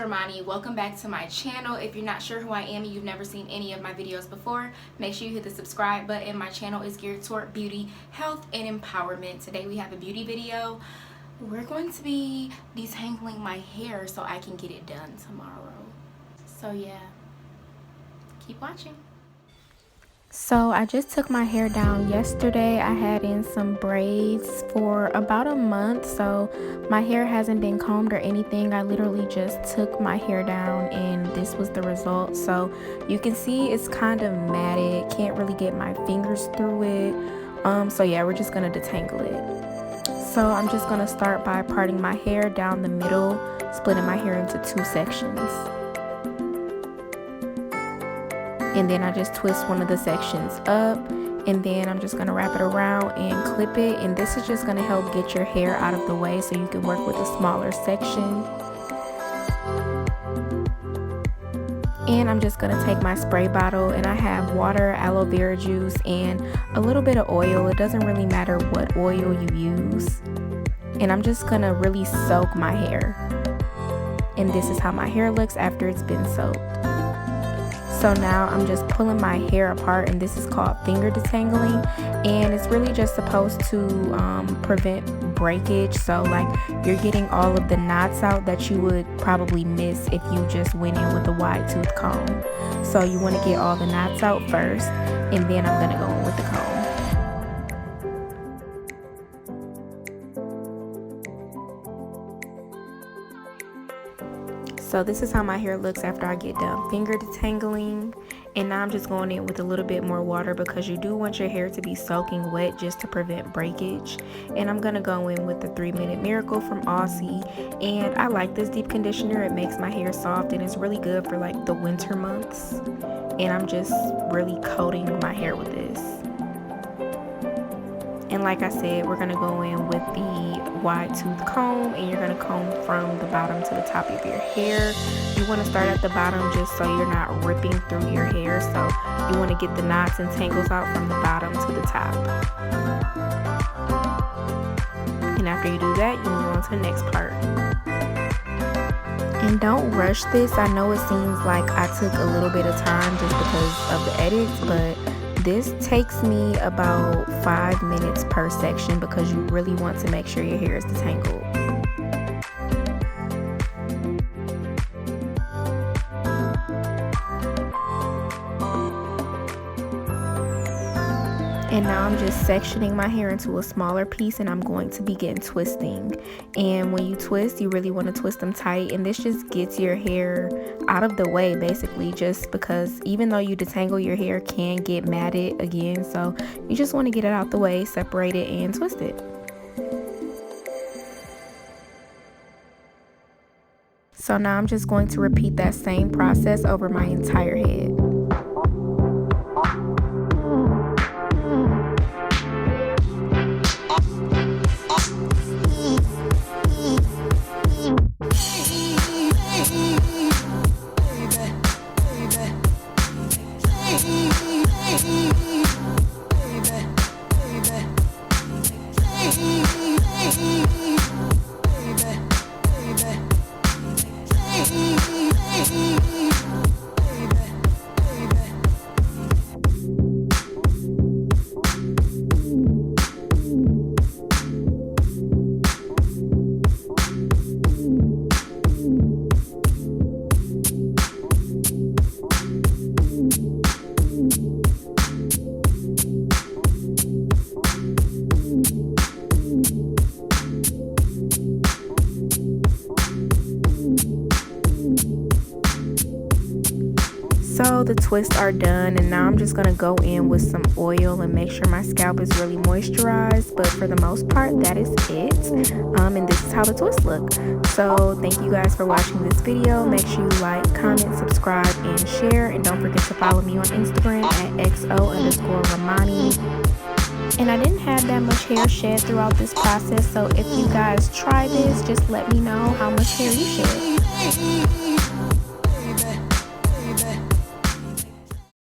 Romani. Welcome back to my channel. If you're not sure who I am and you've never seen any of my videos before, make sure you hit the subscribe button. My channel is geared toward beauty, health, and empowerment. Today we have a beauty video. We're going to be detangling my hair so I can get it done tomorrow. So yeah, keep watching. So I just took my hair down yesterday. I had in some braids for about a month, so my hair hasn't been combed or anything. I literally just took my hair down and this was the result. So you can see it's kind of matted, can't really get my fingers through it. So yeah, we're just gonna detangle it. So I'm just gonna start by parting my hair down the middle, splitting my hair into two sections. And then I just twist one of the sections up, and then I'm just gonna wrap it around and clip it. And this is just gonna help get your hair out of the way so you can work with a smaller section. And I'm just gonna take my spray bottle, and I have water, aloe vera juice, and a little bit of oil. It doesn't really matter what oil you use. And I'm just gonna really soak my hair. And this is how my hair looks after it's been soaked. So now I'm just pulling my hair apart, and this is called finger detangling, and it's really just supposed to prevent breakage. So like you're getting all of the knots out that you would probably miss if you just went in with a wide tooth comb. So you want to get all the knots out first, and then I'm going to go in with the comb. So this is how my hair looks after I get done finger detangling. And now I'm just going in with a little bit more water because you do want your hair to be soaking wet just to prevent breakage. And I'm going to go in with the 3-Minute Miracle from Aussie. And I like this deep conditioner. It makes my hair soft and it's really good for like the winter months. And I'm just really coating my hair with this. And like I said, we're going to go in with the wide tooth comb, and you're going to comb from the bottom to the top of your hair. You want to start at the bottom just so you're not ripping through your hair. So you want to get the knots and tangles out from the bottom to the top. And after you do that, you move on to the next part. And don't rush this. I know it seems like I took a little bit of time just because of the edits, but this takes me about 5 minutes per section because you really want to make sure your hair is detangled. And now I'm just sectioning my hair into a smaller piece, and I'm going to begin twisting. And when you twist, you really want to twist them tight, and this just gets your hair out of the way basically, just because even though you detangle, your hair can get matted again. So you just want to get it out the way, separate it, and twist it. So now I'm just going to repeat that same process over my entire head. So the twists are done, and now I'm just going to go in with some oil and make sure my scalp is really moisturized. But for the most part, that is it. And this is how the twists look. So thank you guys for watching this video. Make sure you like, comment, subscribe, and share. And don't forget to follow me on Instagram at XO_Romani. And I didn't have that much hair shed throughout this process. So if you guys try this, just let me know how much hair you shed.